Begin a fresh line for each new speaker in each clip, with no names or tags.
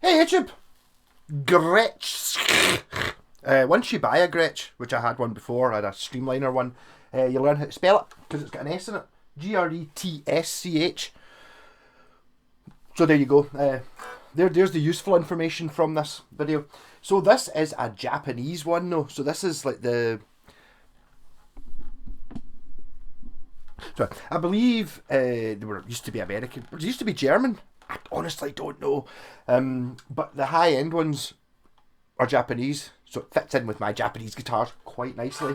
Hey YouTube! Gretsch. Once you buy a Gretsch, which I had one before, I had a Streamliner one, you learn how to spell it, because it's got an S in it. Gretsch. So there you go. There's the useful information from this video. So this is a Japanese one though. So this is like the... So I believe they used to be American. It used to be German. I honestly don't know. But the high-end ones are Japanese, so it fits in with my Japanese guitars quite nicely.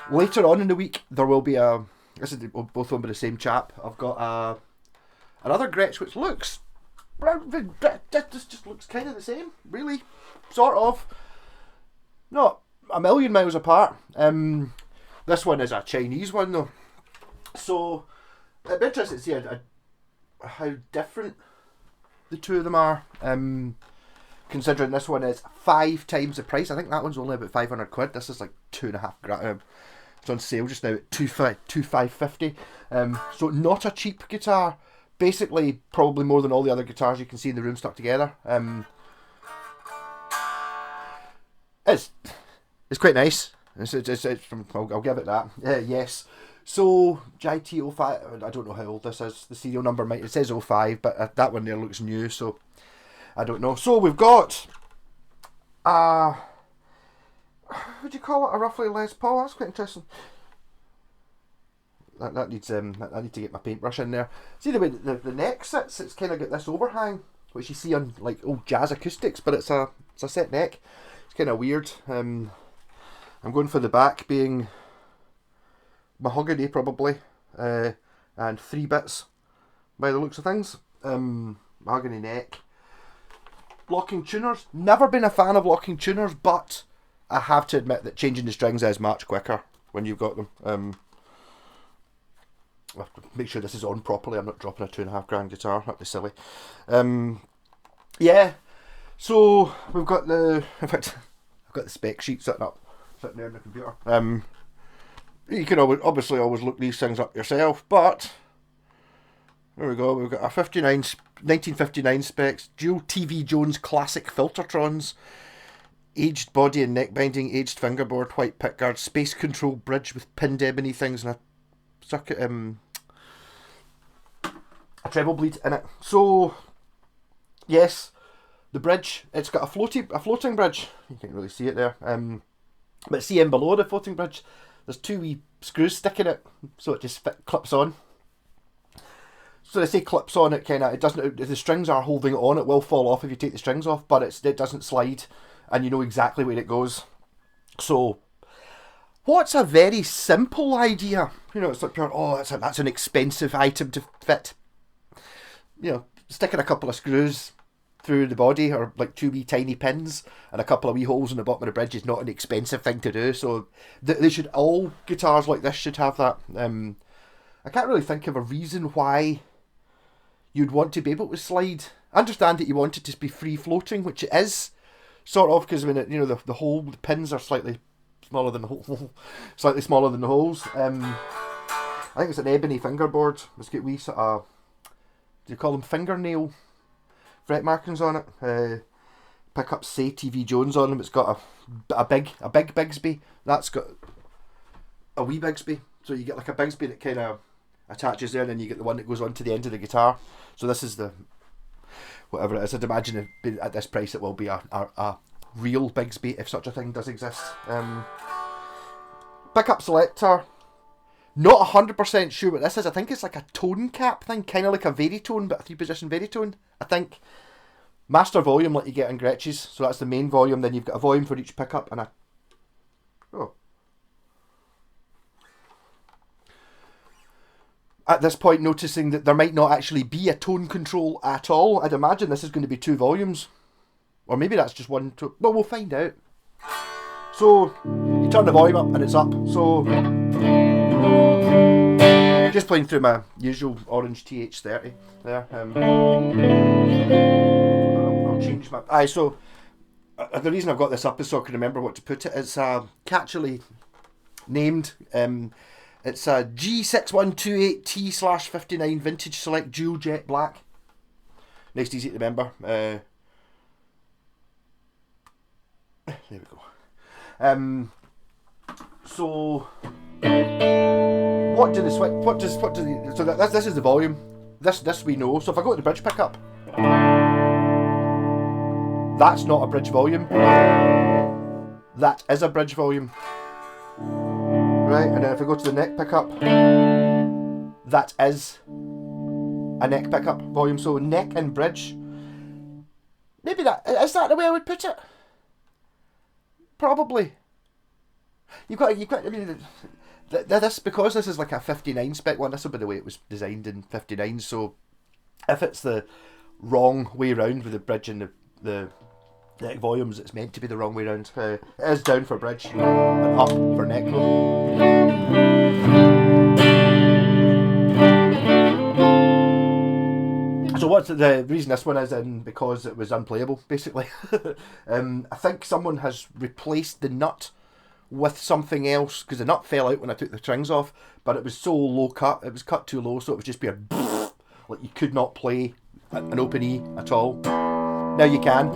Later on in the week, there will be a... This is both owned by the same chap. I've got another Gretsch which looks... This just looks kind of the same, really. Sort of. Not a million miles apart. This one is a Chinese one though. So, it'd be interesting to see how different the two of them are. Considering this one is 5 times the price. I think that one's only about 500 quid. This is like 2.5 grand. It's on sale just now at 2,550. So not a cheap guitar. Basically, probably more than all the other guitars you can see in the room stuck together. It's quite nice. It's from, I'll give it that. Yes. So, GT05, I don't know how old this is. The serial number it says 05, but that one there looks new, so I don't know. So we've got what do you call it? A roughly Les Paul. That's quite interesting. That needs I need to get my paintbrush in there. See the way the neck sits? It's kind of got this overhang, which you see on like old jazz acoustics, but it's a set neck. It's kind of weird. I'm going for the back being mahogany probably, and 3 bits by the looks of things. Mahogany neck. Locking tuners. Never been a fan of locking tuners, but I have to admit that changing the strings is much quicker when you've got them. I have to make sure this is on properly. I'm not dropping a 2.5 grand guitar. That'd be silly. Yeah. So we've got in fact, I've got the spec sheet sitting there on the computer. You can obviously always look these things up yourself, but there we go. We've got a 1959 specs, dual TV Jones classic Filtertrons, aged body and neck binding, aged fingerboard, white pickguard, space control bridge with pinned ebony things, and a circuit a treble bleed in it. So yes, the bridge, it's got a floating bridge. You can't really see it there. But see in below the floating bridge, there's 2 wee screws sticking it, so it just clips on. So they say clips on, it doesn't. If the strings are holding it on, it will fall off if you take the strings off, but it doesn't slide, and you know exactly where it goes. So, what's a very simple idea? You know, it's like that's an expensive item to fit. You know, sticking a couple of screws through the body, or like 2 wee tiny pins and a couple of wee holes in the bottom of the bridge is not an expensive thing to do. So they should, all guitars like this should have that. I can't really think of a reason why you'd want to be able to slide. I understand that you want it to be free floating, which it is sort of, because when the pins are slightly smaller than the hole, slightly smaller than the holes. I think it's an ebony fingerboard. It's got wee sort of, do you call them fingernail fret markings on it. Pickups say TV Jones on them. It's got a big Bigsby. That's got a wee Bigsby. So you get like a Bigsby that kind of attaches there, and then you get the one that goes on to the end of the guitar. So this is the whatever it is. I'd imagine at this price it will be a real Bigsby, if such a thing does exist. Pickup selector. Not 100% sure what this is. I think it's like a tone cap thing, kind of like a Veritone, but a 3-position Veritone, I think. Master volume like you get in Gretsch's, so that's the main volume. Then you've got a volume for each pickup and At this point, noticing that there might not actually be a tone control at all. I'd imagine this is going to be 2 volumes. Or maybe that's just one. Well, we'll find out. So, you turn the volume up and it's up. So, just playing through my usual orange TH30 there. I'll change my... So, the reason I've got this up is so I can remember what to put it. It's catchily named. It's a G6128T-59 Vintage Select Dual Jet Black. Nice, easy to remember. There we go. So what do the switch? What does the, so that this is the volume. This we know. So if I go to the bridge pickup, that's not a bridge volume. That is a bridge volume. Right, and then if I go to the neck pickup, that is a neck pickup volume. So neck and bridge. Maybe that is that the way I would put it. Probably. You've got. I mean, this because this is like a 59 spec one. This will be the way it was designed in 59. So if it's the wrong way round with the bridge and the neck volumes, it's meant to be the wrong way round. It is down for bridge and up for neck though. So what's the reason this one is in? Because it was unplayable, basically. I think someone has replaced the nut with something else, because the nut fell out when I took the strings off, but it was so low cut, it was cut too low, so it was just be a like you could not play an open E at all. Now you can.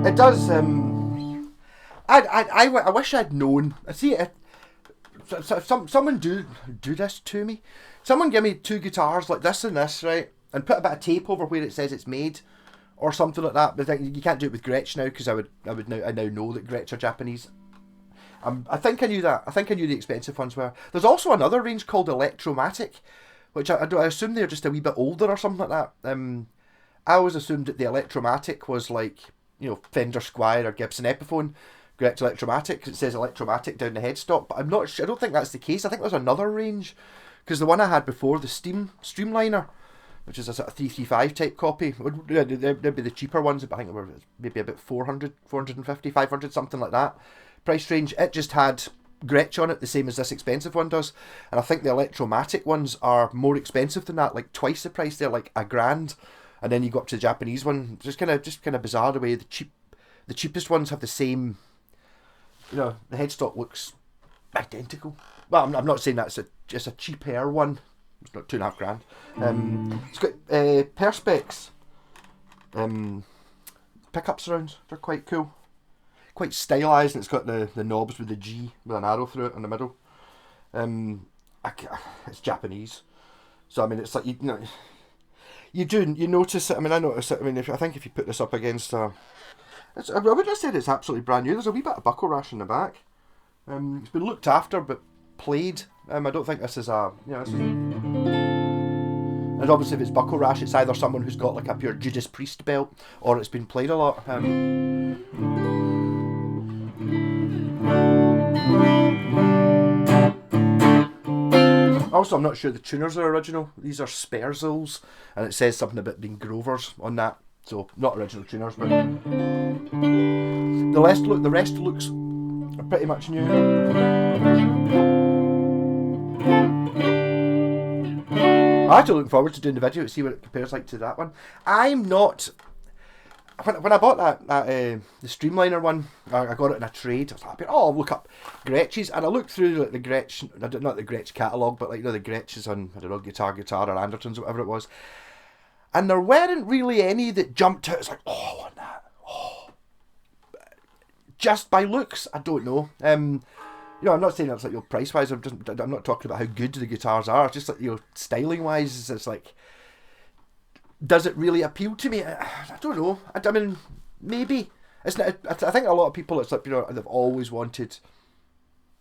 It does. I wish I'd known. I see. Someone do this to me. Someone give me two guitars like this and this, right, and put a bit of tape over where it says it's made, or something like that. But you can't do it with Gretsch now, because I now know that Gretsch are Japanese. I think I knew that. I think I knew the expensive ones were. There's also another range called Electromatic, which I assume they're just a wee bit older or something like that. I always assumed that the Electromatic was like, you know, Fender Squier or Gibson Epiphone. Gretsch Electromatic, because it says Electromatic down the headstock, but I'm not sure. I don't think that's the case. I think there's another range, because the one I had before, the Streamliner, which is a sort of 335 type copy, there'd be the cheaper ones, but I think they were maybe about 400, 450, 500, something like that price range. It just had Gretsch on it, the same as this expensive one does, and I think the Electromatic ones are more expensive than that, like twice the price. They're like $1,000, and then you go up to the Japanese one. Just kind of bizarre the way the cheapest ones have the same. You know, the headstock looks identical. Well, I'm not saying that's just a cheaper one. It's not $2,500. It's got Perspex pickup surrounds. They're quite cool, quite stylised, and it's got the knobs with the G with an arrow through it in the middle. It's Japanese, so I mean, it's like you notice it. I mean, I notice it. I mean, I think if you put this up against I wouldn't have said it's absolutely brand new. There's a wee bit of buckle rash in the back. It's been looked after but played. I don't think this is a... You know, this is... And obviously if it's buckle rash, it's either someone who's got like a pure Judas Priest belt, or it's been played a lot. Also, I'm not sure the tuners are original. These are Sperzels, and it says something about being Grovers on that. So, not original tuners, but the rest looks pretty much new. I'm actually looking forward to doing the video to see what it compares like to that one. I'm not... When I bought that the Streamliner one, I got it in a trade. I was like, oh, I'll look up Gretsch's, and I looked through like the Gretsch, not the Gretsch catalogue, but like, you know, the Gretsch's on, I don't know, Guitar or Andertons or whatever it was. And there weren't really any that jumped out. It's like, oh, I want that. Oh. Just by looks, I don't know. You know, I'm not saying that's like, you know, price wise. I'm not talking about how good the guitars are. It's just like, you know, styling wise, it's like, does it really appeal to me? I don't know. I mean, maybe. It's not. I think a lot of people, it's like, you know, they've always wanted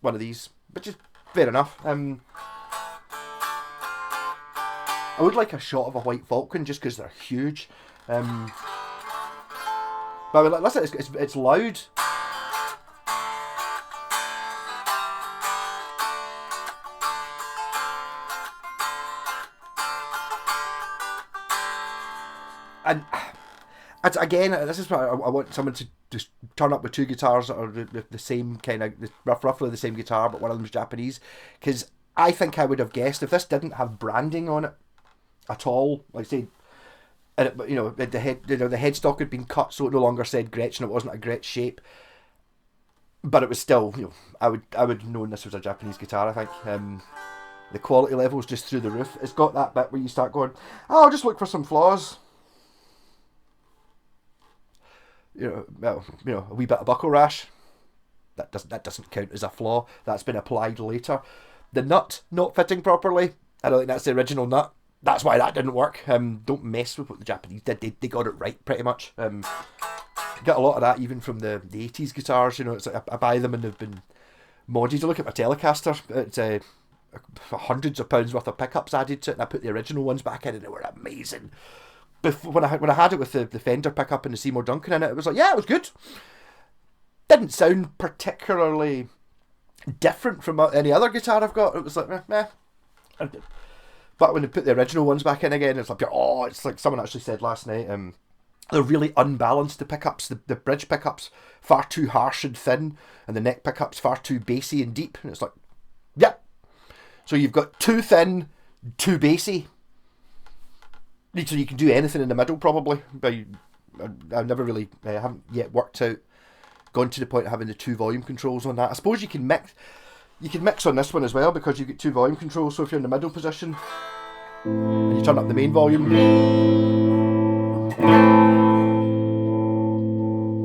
one of these, which is fair enough. I would like a shot of a white Falcon just because they're huge. But I mean, listen, it's loud. And again, this is what I want someone to just turn up with two guitars that are the same kind of, roughly the same guitar, but one of them is Japanese. Because I think I would have guessed if this didn't have branding on it at all, like say, and it, you know, the headstock had been cut so it no longer said Gretsch and it wasn't a Gretsch shape. but it was still, you know, I would have known this was a Japanese guitar. I think the quality level is just through the roof. It's got that bit where you start going, oh, I'll just look for some flaws. You know, a wee bit of buckle rash. That doesn't count as a flaw. That's been applied later. The nut not fitting properly. I don't think that's the original nut. That's why that didn't work. Don't mess with what the Japanese did. They got it right pretty much. Get a lot of that even from the 80s guitars. You know, it's like I buy them and they've been modded. You look at my Telecaster. It's hundreds of pounds worth of pickups added to it, and I put the original ones back in, and they were amazing. Before, when I had it with the Fender pickup and the Seymour Duncan in it was like, yeah, it was good. Didn't sound particularly different from any other guitar I've got. It was like, meh. But when they put the original ones back in again, it's like, oh, it's like someone actually said last night, they're really unbalanced, the pickups. The bridge pickups, far too harsh and thin, and the neck pickups far too bassy and deep. And it's like, yep. So you've got too thin, too bassy. So you can do anything in the middle, probably. But I've never really, haven't yet worked out, gone to the point of having the 2 volume controls on that. I suppose you can mix on this one as well, because you get 2 volume controls. So if you're in the middle position and you turn up the main volume,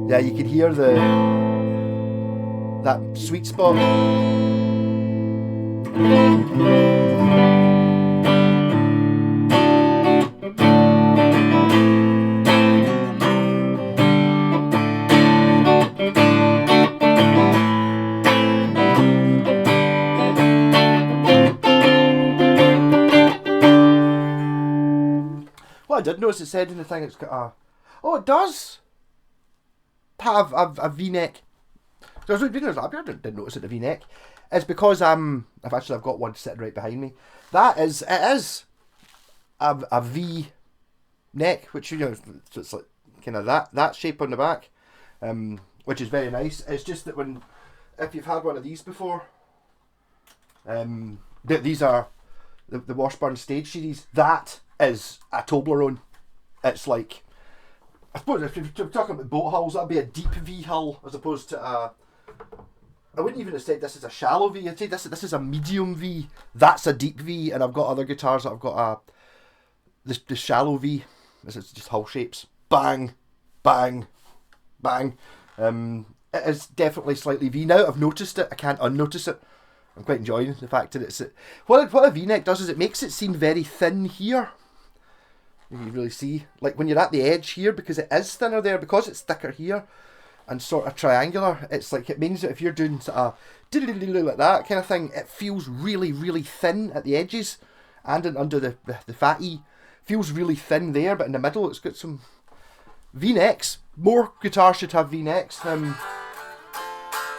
yeah, you can hear that sweet spot. I did notice it said in the thing it's got a... Oh, it does have a V-neck. So I didn't notice it, the V-neck. It's because I've got one sitting right behind me. It is a V-neck, which, you know, so it's like kind of that shape on the back, which is very nice. It's just that if you've had one of these before, these are the Washburn Stage Series. That is a Toblerone. It's like, I suppose if you're talking about boat hulls, that'd be a deep V hull as opposed to I wouldn't even have said this is a shallow V. I'd say this is a medium V. That's a deep V, and I've got other guitars that I've got the shallow V. This is just hull shapes. Bang, bang, bang. It is definitely slightly V. Now I've noticed it, I can't unnotice it. I'm quite enjoying the fact that it's... What a V-neck does is it makes it seem very thin here. You can really see, like when you're at the edge here, because it is thinner there, because it's thicker here and sort of triangular, it's like, it means that if you're doing sort of like that kind of thing, it feels really, really thin at the edges and under the fatty. Feels really thin there, but in the middle it's got some V-necks. More guitars should have V-necks.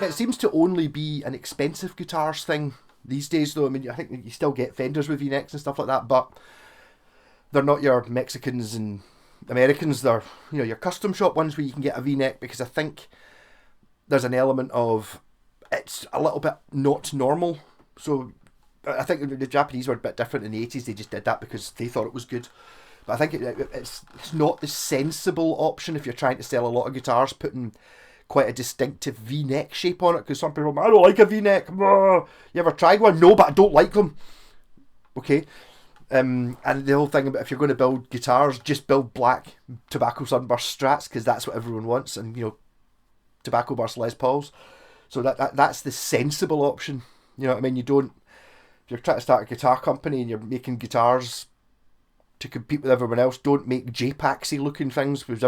It seems to only be an expensive guitars thing these days, though. I mean, I think you still get Fenders with V-necks and stuff like that, but they're not your Mexicans and Americans. They're, you know, your custom shop ones where you can get a V-neck, because I think there's an element of it's a little bit not normal. So I think the Japanese were a bit different in the 80s. They just did that because they thought it was good. But I think it's not the sensible option if you're trying to sell a lot of guitars, putting quite a distinctive V-neck shape on it, because some people are, I don't like a V-neck. You ever tried one? No, but I don't like them. Okay. And the whole thing about if you're going to build guitars, just build black tobacco sunburst Strats, because that's what everyone wants, and, you know, tobacco burst Les Pauls. So that's the sensible option. You know what I mean? You don't, if you're trying to start a guitar company and you're making guitars to compete with everyone else, don't make JPAXy looking things, because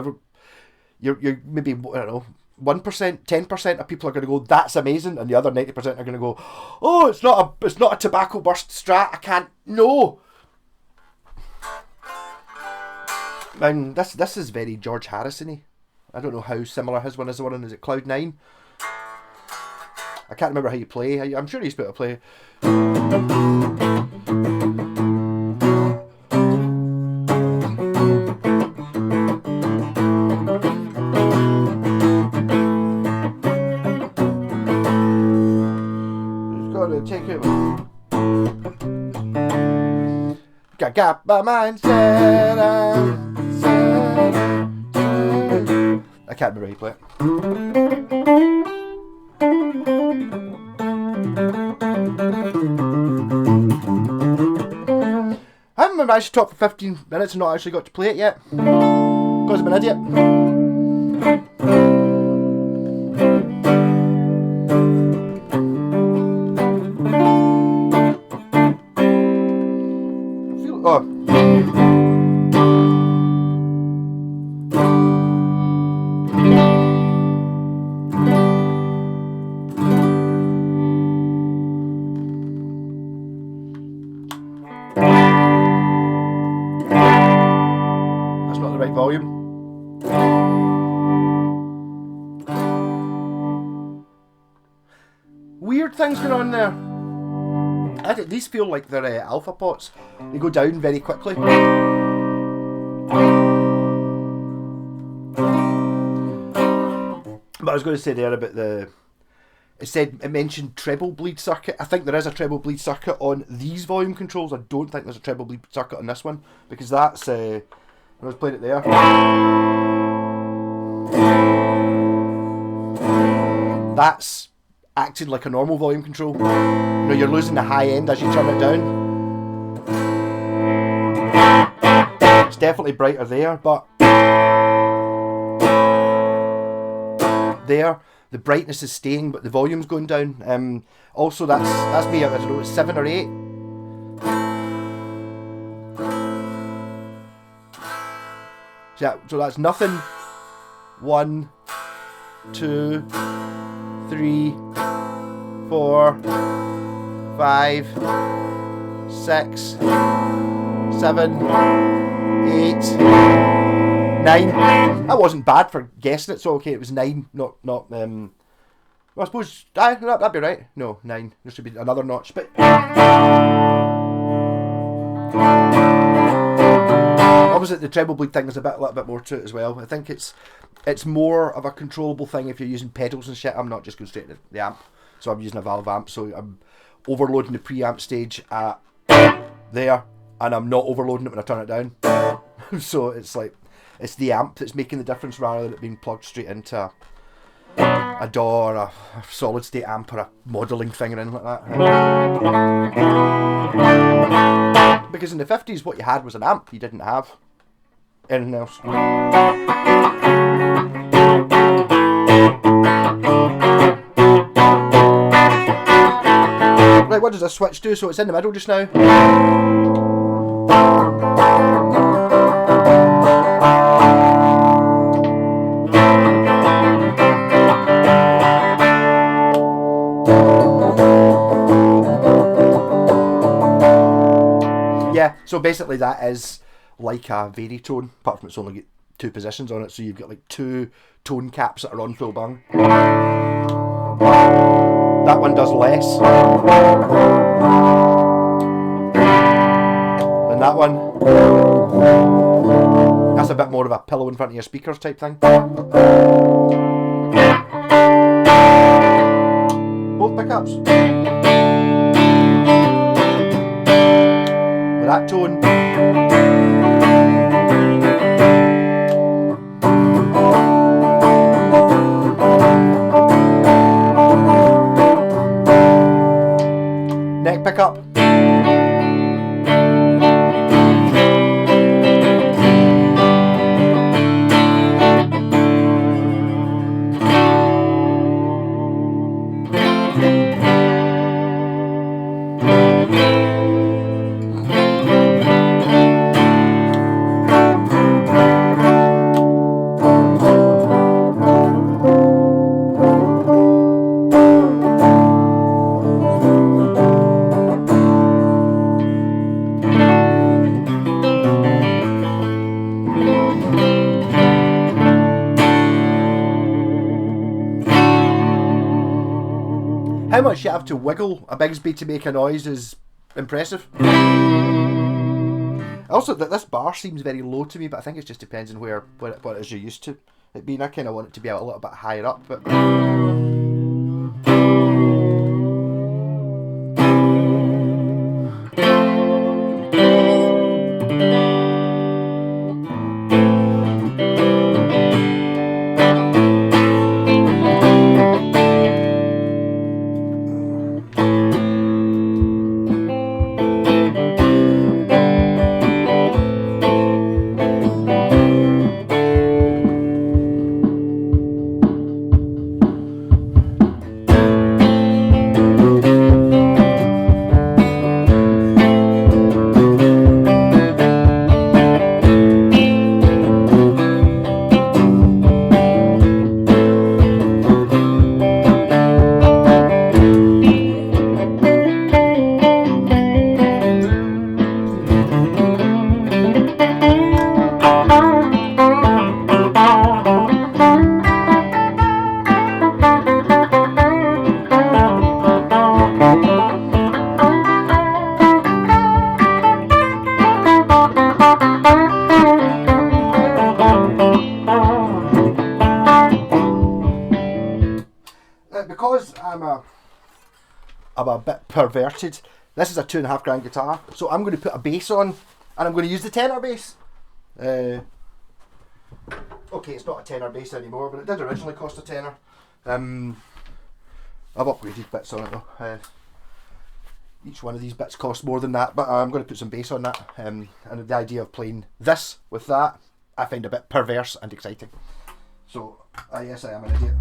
you're maybe, I don't know, 1%, 10% of people are going to go, that's amazing, and the other 90% are going to go, oh, it's not a tobacco burst Strat, I can't, no. And this is very George Harrison-y. I don't know how similar his one is. The one, is it Cloud 9? I can't remember how you play. I'm sure he's better to play. Just gotta take it. Got my mind set on. I can't remember how you play it. I've managed to talk for 15 minutes and not actually got to play it yet. Because I'm an idiot. That's not the right volume. Weird things going on there. These feel like they're alpha pots. They go down very quickly. But I was going to say there about it mentioned treble bleed circuit. I think there is a treble bleed circuit on these volume controls. I don't think there's a treble bleed circuit on this one, because that's I was playing it there. That's acting like a normal volume control. You know, you're losing the high end as you turn it down. It's definitely brighter there, but there the brightness is staying, but the volume's going down. Also, that's me. I don't know, it's 7 or 8. So that's nothing. 1, 2, 3, 4, 5, 6, 7, 8, 9. That wasn't bad for guessing it. So okay, it was 9, not. Well, I suppose that'd be right. No, 9. There should be another notch, but obviously the treble bleed thing is a little bit more to it as well. I think it's more of a controllable thing if you're using pedals and shit. I'm not just going straight to the amp, so I'm using a valve amp, so I'm overloading the preamp stage at there, and I'm not overloading it when I turn it down. So it's like, it's the amp that's making the difference rather than it being plugged straight into a DAW or a solid state amp or a modelling thing or anything like that. Because in the 50s what you had was an amp, you didn't have anything else. Right, what does this switch do? So it's in the middle just now. Yeah, so basically that is like a varitone, apart from it's only got 2 positions on it, so you've got like 2 tone caps that are on full bung. That one does less than that one. That's a bit more of a pillow in front of your speakers type thing. Both pickups. With that tone. Neck pickup. How much you have to wiggle a Bigsby to make a noise is impressive. Also, that this bar seems very low to me, but I think it just depends on what it is you're used to it being. I kind of want it to be a little bit higher up, but because I'm a bit perverted, this is a £2.5 guitar, so I'm going to put a bass on, and I'm going to use the tenor bass. Okay, it's not a tenor bass anymore, but it did originally cost a tenner. I've upgraded bits on it though. Each one of these bits costs more than that, but I'm going to put some bass on that. And the idea of playing this with that, I find a bit perverse and exciting. So, yes, I am an idiot.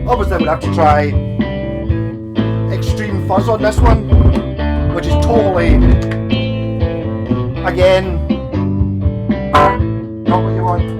Obviously, I would have to try extreme fuzz on this one, which is totally, again, not what you want.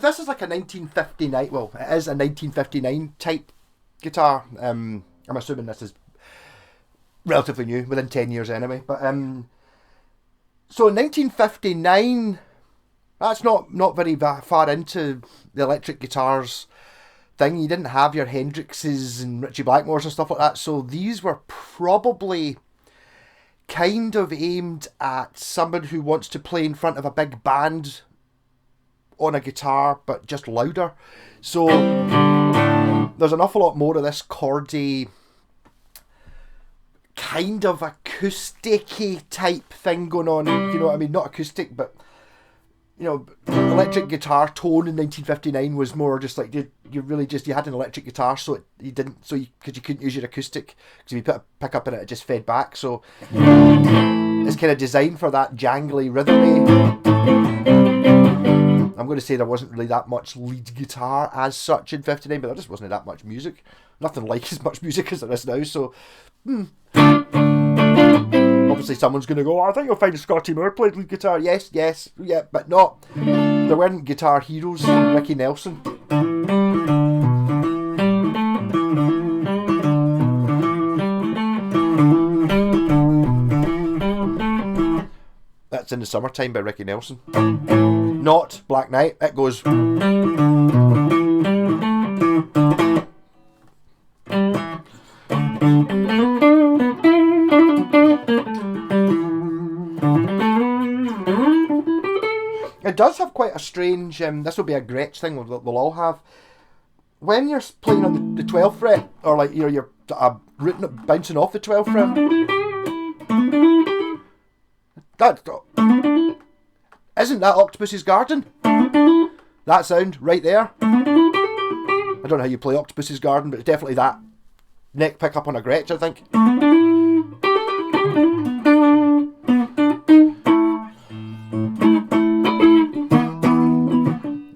This is like a 1959, well, it is a 1959 type guitar. I'm assuming this is relatively new, within 10 years anyway. But so in 1959, that's not very far into the electric guitars thing. You didn't have your Hendrixes and Ritchie Blackmores and stuff like that. So these were probably kind of aimed at somebody who wants to play in front of a big band on a guitar, but just louder. So there's an awful lot more of this chordy, kind of acoustic-y type thing going on. You know what I mean? Not acoustic, but you know, electric guitar tone in 1959 was more just like you had an electric guitar, so because you couldn't use your acoustic, because if you put a pickup in it, it just fed back. So it's kind of designed for that jangly, rhythmy. I'm going to say there wasn't really that much lead guitar as such in 59, but there just wasn't that much music. Nothing like as much music as there is now, so obviously someone's going to go, I think you'll find Scotty Moore played lead guitar. Yes, yeah, but not. There weren't guitar heroes. Ricky Nelson. That's In the Summertime by Ricky Nelson. Not Black Knight. It goes. It does have quite a strange. This will be a Gretsch thing that they'll all have. When you're playing on the 12th fret, or like you're bouncing off the 12th fret. Isn't that Octopus's Garden? That sound right there. I don't know how you play Octopus's Garden, but it's definitely that neck pickup on a Gretsch, I think.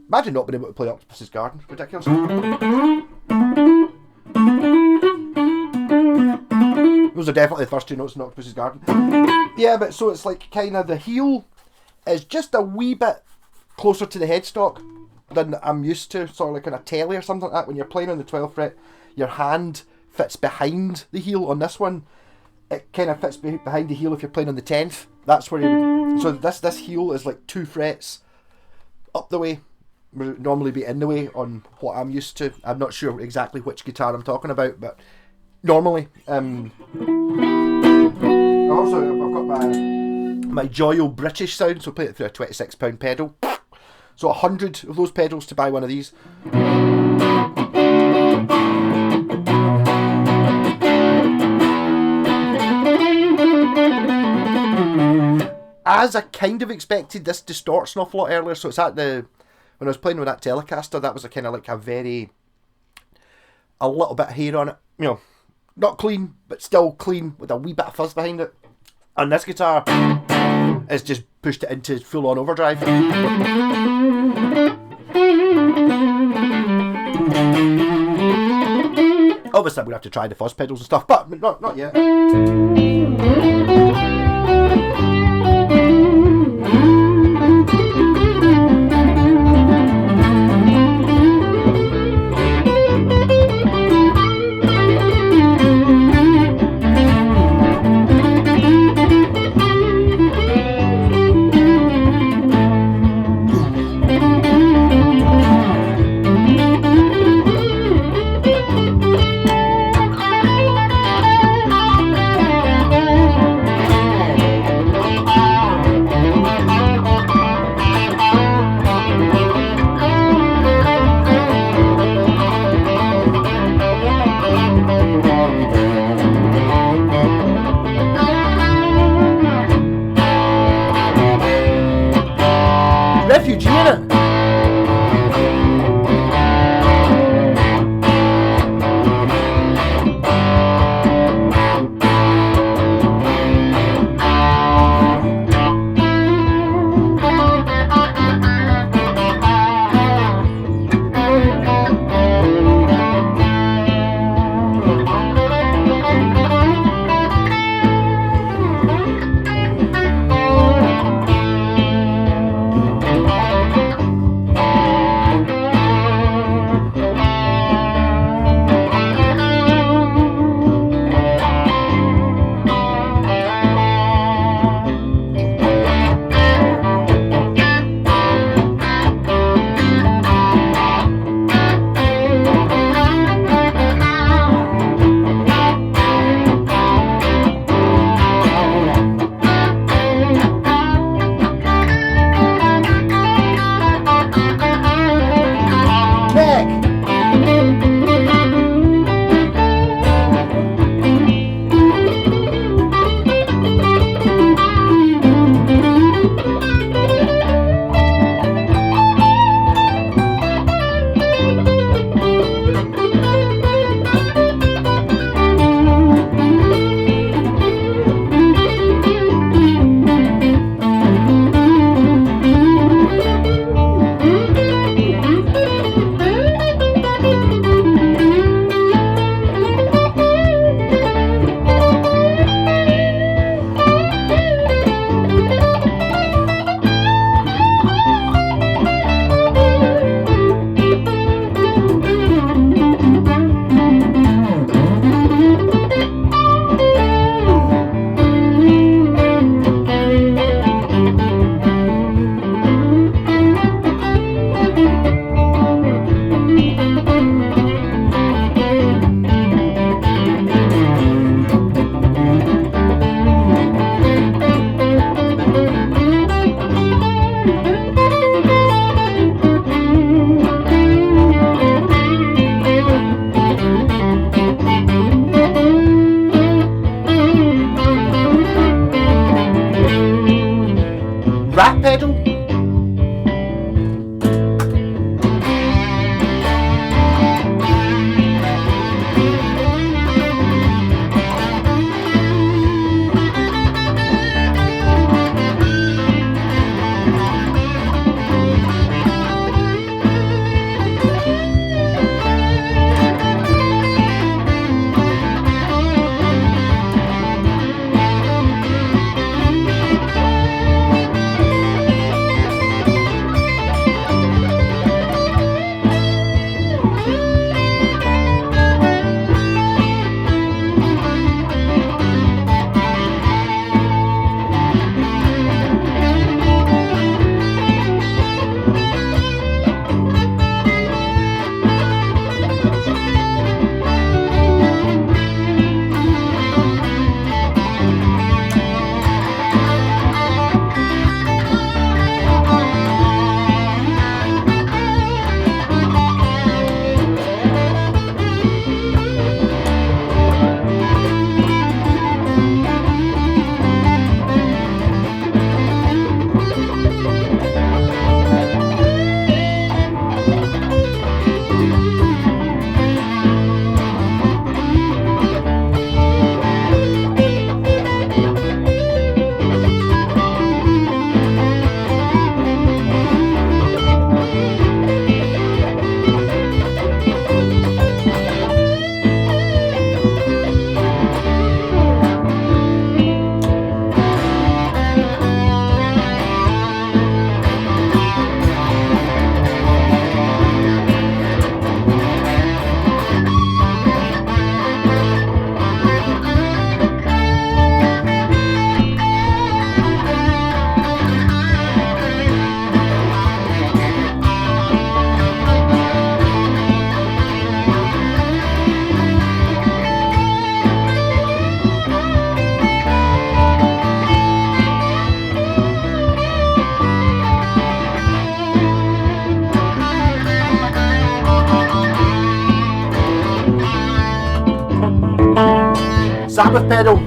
Imagine not being able to play Octopus's Garden. Ridiculous. Those are definitely the first two notes in Octopus's Garden. Yeah, but so it's like kind of the heel is just a wee bit closer to the headstock than I'm used to, sort of like on a telly or something like that. When you're playing on the 12th fret, your hand fits behind the heel. On this one, it kind of fits behind the heel if you're playing on the 10th. That's where you would, so this heel is like 2 frets up the way, would normally be in the way on what I'm used to. I'm not sure exactly which guitar I'm talking about, but normally. I've got my joyful British sound, so play it through a £26 pedal. So 100 of those pedals to buy one of these. As I kind of expected, this distorts an awful lot earlier, so it's at the... When I was playing with that Telecaster, that was a kind of like a little bit of hair on it. You know, not clean, but still clean, with a wee bit of fuzz behind it. And this guitar is just pushed it into full-on overdrive. Obviously, I'm going to have to try the fuzz pedals and stuff, but not yet. Refugee in it. Rat pedal. with pedal.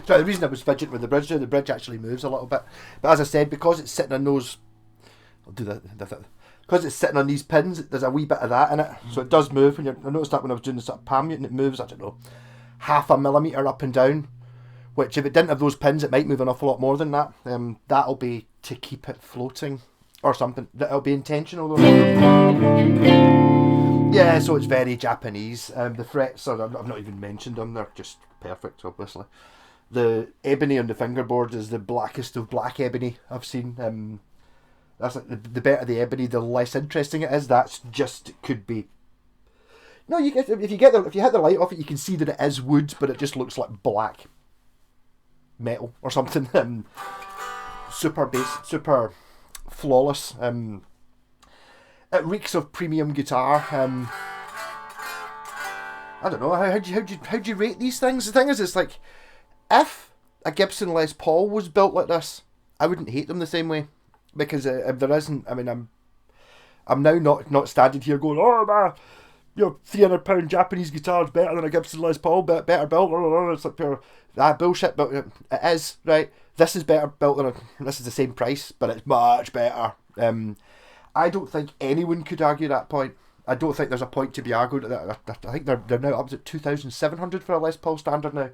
The reason I was fidgeting with the bridge actually moves a little bit. But as I said, because it's sitting on those, I'll do that. Because it's sitting on these pins, there's a wee bit of that in it, so it does move. And I noticed that when I was doing the sort of palm mute, and it moves, I don't know, 0.5 millimetre up and down. Which, if it didn't have those pins, it might move an awful lot more than that. That'll be to keep it floating or something. That'll be intentional though. Yeah, so it's very Japanese. The frets are, I've not even mentioned them. They're just perfect, obviously. The ebony on the fingerboard is the blackest of black ebony I've seen. That's like the better the ebony, the less interesting it is. That's just could be. No, you get if you hit the light off it, you can see that it is wood, but it just looks like black metal or something. Super flawless. It reeks of premium guitar. I don't know how do you rate these things? The thing is, it's like, if a Gibson Les Paul was built like this, I wouldn't hate them the same way, because if there isn't, I mean, I'm now not standing here going, oh my, your £300 Japanese guitar's better than a Gibson Les Paul, better built. It's like pure bullshit, but it is right. This is better built than this is the same price, but it's much better. I don't think anyone could argue that point. I don't think there's a point to be argued at that. I think they're now up to 2,700 for a Les Paul standard now.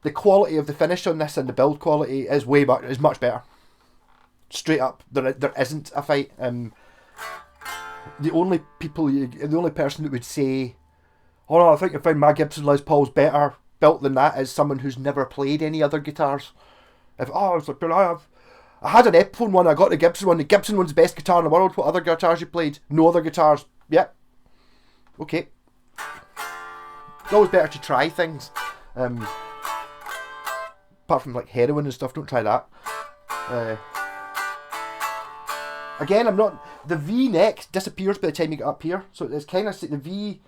The quality of the finish on this and the build quality is much better. Straight up, there isn't a fight. The only person that would say, "Oh no, I think I found my Gibson Les Paul's better built than that," is someone who's never played any other guitars. It's like, I had an Epiphone one, I got the Gibson one. The Gibson one's the best guitar in the world. What other guitars you played? No other guitars. Yep. Okay. It's always better to try things. Apart from like heroin and stuff, don't try that. Again, the V neck disappears by the time you get up here, so it's kind of, the V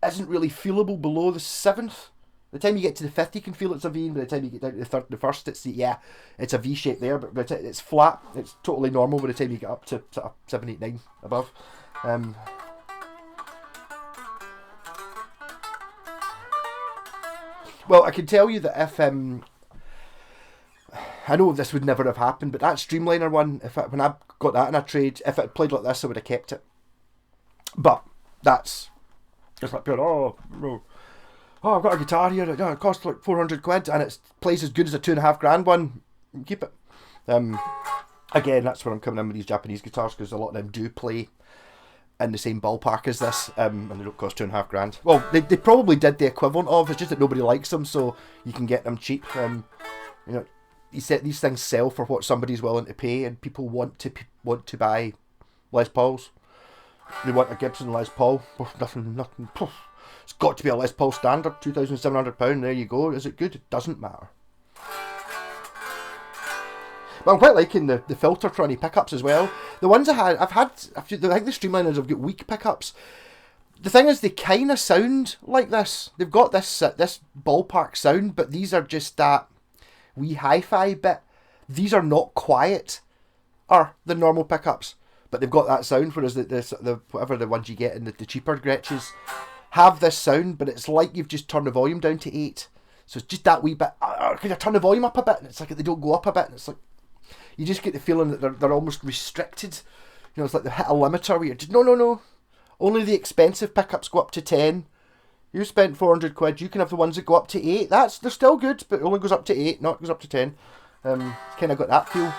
isn't really feelable below the 7th. By the time you get to the 5th, you can feel it's a V, and by the time you get down to the 1st, it's a V shape there, but it's flat. It's totally normal by the time you get up to sort of 7, 8, 9 above. Well, I can tell you that if I know this would never have happened, but that Streamliner one, when I got that in a trade, if it had played like this, I would have kept it. But that's just like pure, I've got a guitar here, it costs like 400 quid, and it plays as good as a £2,500 one, keep it. Again, that's where I'm coming in with these Japanese guitars, because a lot of them do play in the same ballpark as this, and they don't cost £2.5 grand. Well, they probably did the equivalent of. It's just that nobody likes them, so you can get them cheap. You know, these things sell for what somebody's willing to pay, and people want to buy Les Pauls. They want a Gibson Les Paul. Nothing. It's got to be a Les Paul standard, £2,700. There you go. Is it good? It doesn't matter. But I'm quite liking the filter tranny pickups as well. The ones I've had, I think the Streamliners have got weak pickups. The thing is, they kind of sound like this. They've got this ballpark sound, but these are just that wee hi-fi bit. These are not quiet, are the normal pickups, but they've got that sound. Whereas the whatever the ones you get in the cheaper Gretches have this sound, but it's like you've just turned the volume down to 8. So it's just that wee bit. Can I turn the volume up a bit? And it's like they don't go up a bit, and it's like you just get the feeling that they're almost restricted. You know, it's like they hit a limiter where you're just no. Only the expensive pickups go up to 10. You spent 400 quid, you can have the ones that go up to 8. They're still good, but it only goes up to 8, not goes up to 10. Kind of got that feel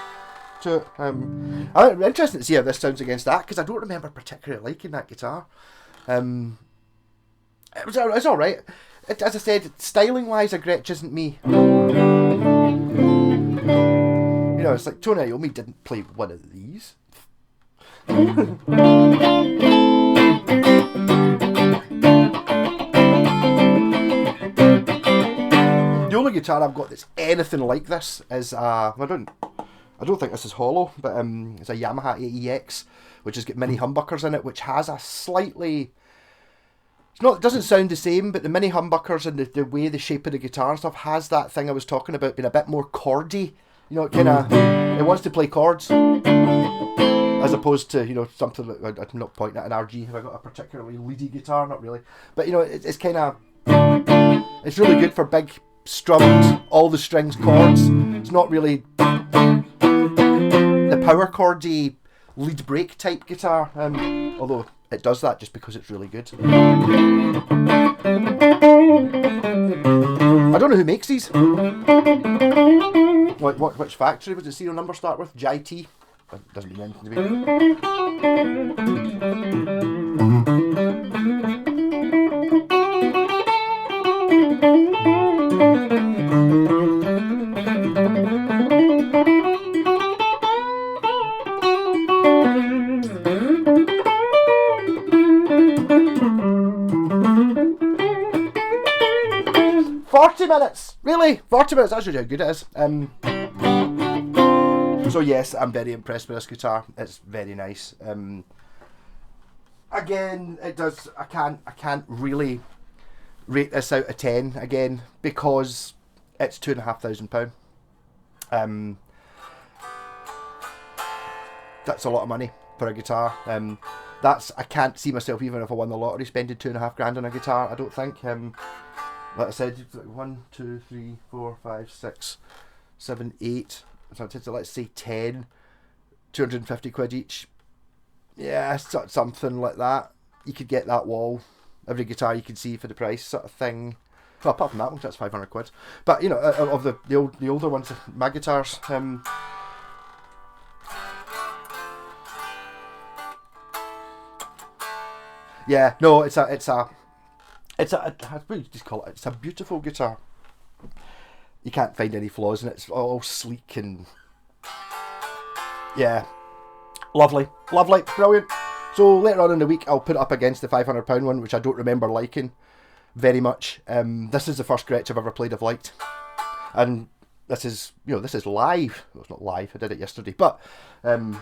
to it. I'm interested to see how this sounds against that, because I don't remember particularly liking that guitar. It's alright. As I said, styling wise, a Gretsch isn't me. You know, it's like Tony Iommi didn't play one of these. The only guitar I've got that's anything like this is I don't think this is hollow, but it's a Yamaha AEX, which has got mini humbuckers in it, which has a slightly. It doesn't sound the same, but the mini humbuckers and the way the shape of the guitar and stuff has that thing I was talking about, being a bit more chordy. You know, it wants to play chords, as opposed to, you know, something like, I'm not pointing at an RG. Have I got a particularly leady guitar? Not really. But, you know, it's kind of, it's really good for big, strummed, all the strings chords. It's not really the power chordy lead break type guitar, although it does that just because it's really good. I don't know who makes these. Which factory was the serial number start with? JT? That doesn't mean anything to minutes! Really? 40 minutes? That shows you how good it is. So yes, I'm very impressed with this guitar. It's very nice. Again, it does. I can't really rate this out of 10 again, because it's £2,500. That's a lot of money for a guitar. I can't see myself, even if I won the lottery, spending £2.5 on a guitar. I don't think. Like I said, 1, 2, 3, 4, 5, 6, 7, 8. So let's say 10, 250 quid each. Yeah, something like that. You could get that wall, every guitar you could see for the price, sort of thing. Well, apart from that one, that's 500 quid. But you know, of the older ones, my guitars. Yeah, no, it's a what do you just call it? It's a beautiful guitar. You can't find any flaws in it. It's all sleek and yeah, lovely, brilliant. So later on in the week, I'll put it up against the £500 one, which I don't remember liking very much. This is the first Gretsch I've ever played I've liked, and this is live. Well, it's not live. I did it yesterday, but I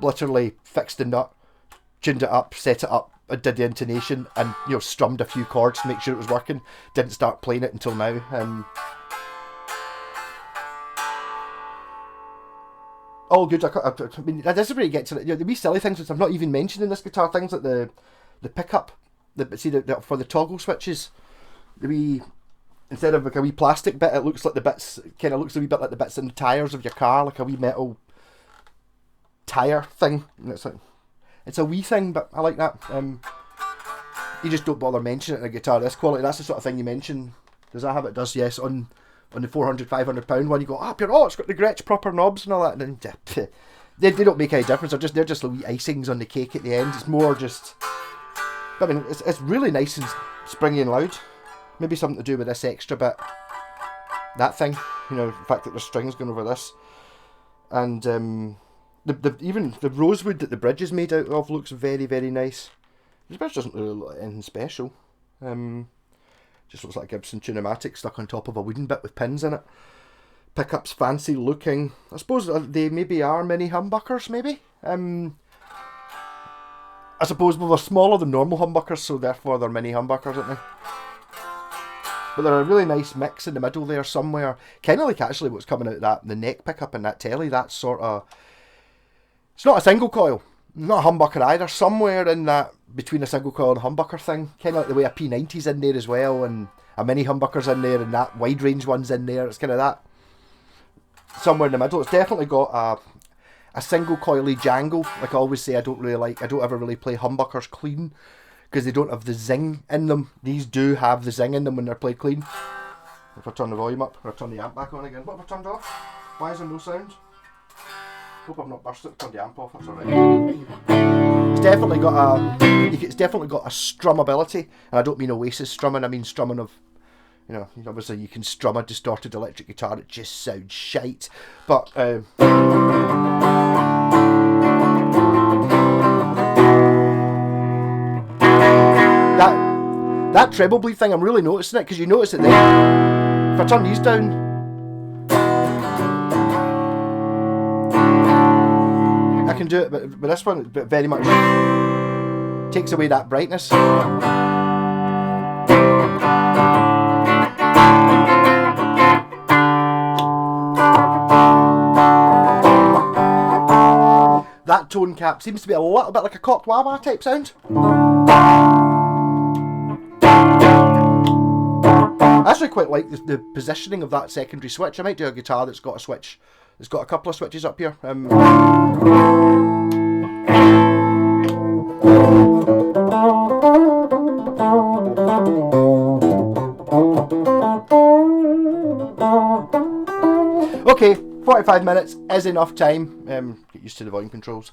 literally fixed the nut, tuned it up, set it up. I did the intonation and strummed a few chords to make sure it was working. Didn't start playing it until now. All good. I mean, this is where you get to the wee silly things which I've not even mentioned in this guitar. Things like the pickup, for the toggle switches, the wee, instead of like a wee plastic bit, it looks like the bits, kind of looks a wee bit like the bits in the tyres of your car, like a wee metal tyre thing. And it's a wee thing, but I like that. You just don't bother mentioning it in a guitar this quality. That's the sort of thing you mention. Does that have it? Does, yes. On the £400, £500 one, you go, it's got the Gretsch proper knobs and all that. And then they don't make any difference. They're just little icings on the cake at the end. It's more just, I mean, it's really nice and springy and loud. Maybe something to do with this extra bit, that thing, you know, the fact that there's strings going over this, and even the rosewood that the bridge is made out of looks very, very nice. This bridge doesn't really look anything special. Just looks like a Gibson Tunematic stuck on top of a wooden bit with pins in it. Pickups fancy looking. I suppose they maybe are mini humbuckers, maybe. I suppose, well, they're smaller than normal humbuckers, so therefore they're mini humbuckers, aren't they? But they're a really nice mix in the middle there somewhere. Kind of like actually what's coming out of that, the neck pickup in that telly. That sort of... It's not a single coil. Not a humbucker either. Somewhere in that, between a single coil and a humbucker thing. Kind of like the way a P90's in there as well, and a mini humbucker's in there, and that wide range one's in there. It's kind of that. Somewhere in the middle. It's definitely got a single coily jangle. Like I always say, I don't ever really play humbuckers clean, because they don't have the zing in them. These do have the zing in them when they're played clean. If I turn the volume up, or I turn the amp back on again. What have I turned off? Why is there no sound? Hope I've not burst it. Turn the amp off, that's alright. It's definitely got a strummability, and I don't mean Oasis strumming, I mean strumming of, you know, obviously you can strum a distorted electric guitar, it just sounds shite. But that treble bleed thing, I'm really noticing it, because you notice it there. If I turn these down, I can do it, but this one very much takes away that brightness. That tone cap seems to be a little bit like a cocked wah-wah type sound. I actually quite like the positioning of that secondary switch. I might do a guitar that's got a switch. It's got a couple of switches up here. Okay, 45 minutes is enough time. Get used to the volume controls.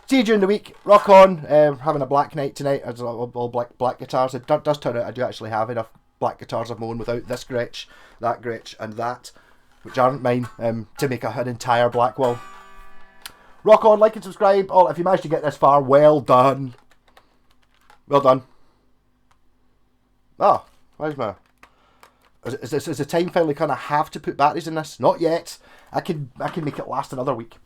See you during the week. Rock on. Having a black night tonight. It's all black guitars. It does turn out I do actually have enough black guitars of my own without this Gretsch, that Gretsch, and that, which aren't mine, to make an entire black wall. Rock on, like and subscribe. Oh, if you managed to get this far, well done. Well done. Oh, where's my... Is the time finally kind of have to put batteries in this? Not yet. I can make it last another week.